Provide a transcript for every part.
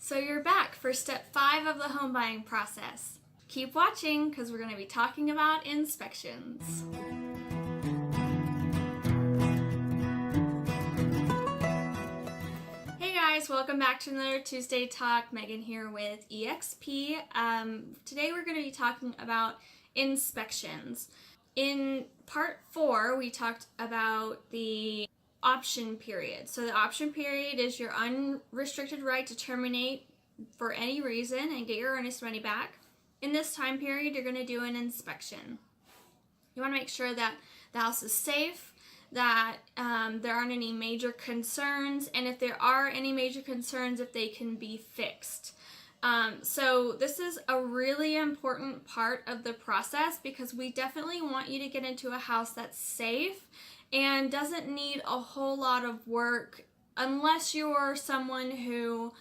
So you're back for step 5 of the home buying process. Keep watching because we're going to be talking about inspections. Hey guys, welcome back to another Tuesday Talk. Megan here with EXP. Today we're going to be talking about inspections. In part 4, we talked about the option period. So the option period is your unrestricted right to terminate for any reason and get your earnest money back. In this time period, you're going to do an inspection. You want to make sure that the house is safe, that there aren't any major concerns, and if there are any major concerns, if they can be fixed. So this is a really important part of the process because we definitely want you to get into a house that's safe and doesn't need a whole lot of work unless you're someone who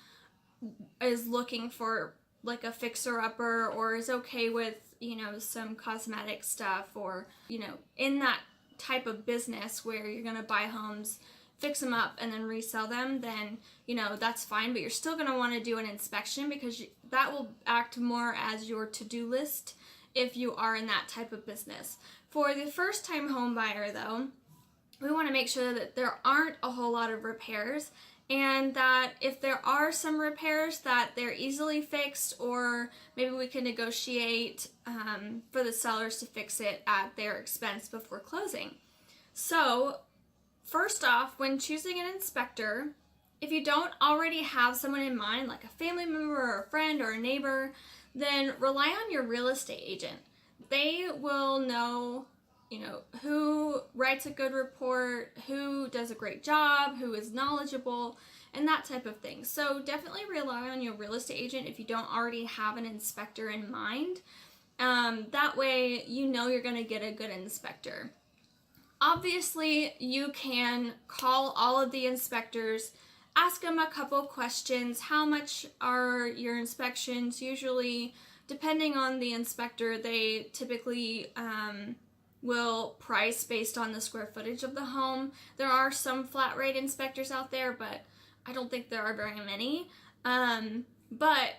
is looking for like a fixer-upper or is okay with, some cosmetic stuff or, in that type of business where you're going to buy homes, fix them up, and then resell them, then, that's fine. But you're still going to want to do an inspection because that will act more as your to-do list if you are in that type of business. For the first-time home buyer, though, we want to make sure that there aren't a whole lot of repairs and that if there are some repairs that they're easily fixed, or maybe we can negotiate for the sellers to fix it at their expense before closing. So first off, when choosing an inspector, if you don't already have someone in mind, like a family member or a friend or a neighbor, then rely on your real estate agent. They will know who writes a good report, who does a great job, who is knowledgeable, and that type of thing. So definitely rely on your real estate agent if you don't already have an inspector in mind. That way you're going to get a good inspector. Obviously, you can call all of the inspectors, ask them a couple questions. How much are your inspections? Usually, depending on the inspector, they typically will price based on the square footage of the home. There are some flat rate inspectors out there, but I don't think there are very many. But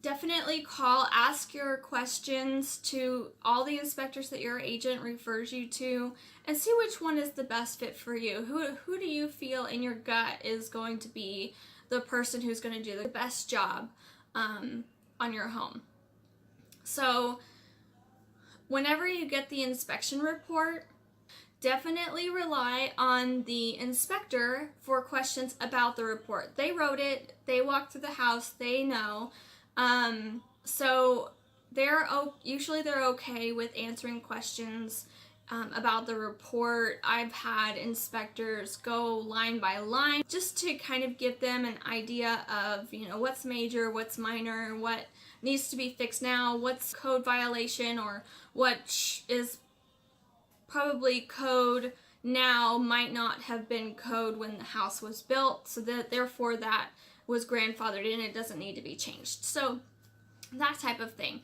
definitely ask your questions to all the inspectors that your agent refers you to and see which one is the best fit for you. Who do you feel in your gut is going to be the person who's going to do the best job on your home? So whenever you get the inspection report, definitely rely on the inspector for questions about the report. They wrote it, they walked through the house, they know. So usually they're okay with answering questions about the report. I've had inspectors go line by line just to kind of give them an idea of, what's major, what's minor, what needs to be fixed now, what's code violation, or what is probably code now might not have been code when the house was built, so that therefore that was grandfathered in, it doesn't need to be changed. So that type of thing.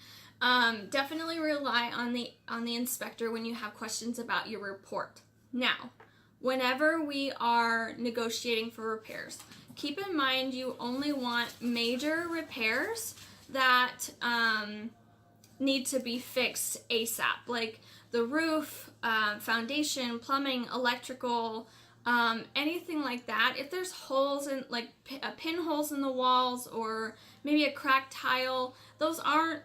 Definitely rely on the inspector when you have questions about your report. Now, whenever we are negotiating for repairs, keep in mind you only want major repairs that need to be fixed ASAP, like the roof, foundation, plumbing, electrical, anything like that. If there's holes in, like pinholes in the walls or maybe a cracked tile, those aren't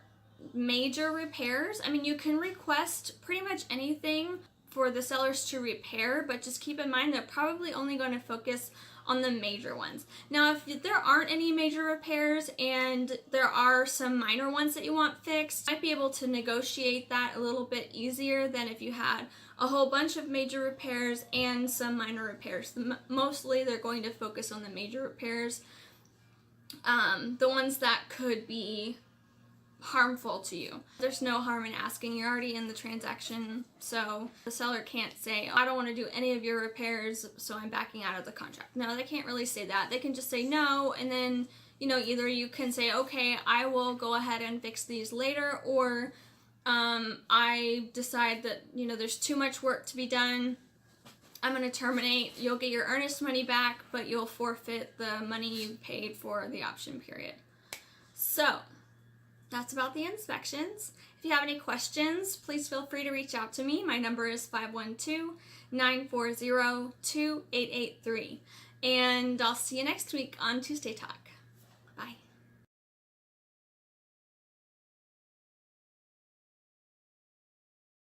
major repairs. I mean, you can request pretty much anything for the sellers to repair, but just keep in mind they're probably only going to focus on the major ones. Now, if there aren't any major repairs and there are some minor ones that you want fixed, you might be able to negotiate that a little bit easier than if you had a whole bunch of major repairs and some minor repairs. Mostly they're going to focus on the major repairs, the ones that could be harmful to you. There's no harm in asking. You're already in the transaction, so the seller can't say, I don't want to do any of your repairs, so I'm backing out of the contract. No, they can't really say that. They can just say no, and then either you can say, okay, I will go ahead and fix these later, or I decide that there's too much work to be done, I'm going to terminate. You'll get your earnest money back, but you'll forfeit the money you paid for the option period. So that's about the inspections. If you have any questions, please feel free to reach out to me. My number is 512-940-2883. And I'll see you next week on Tuesday Talk.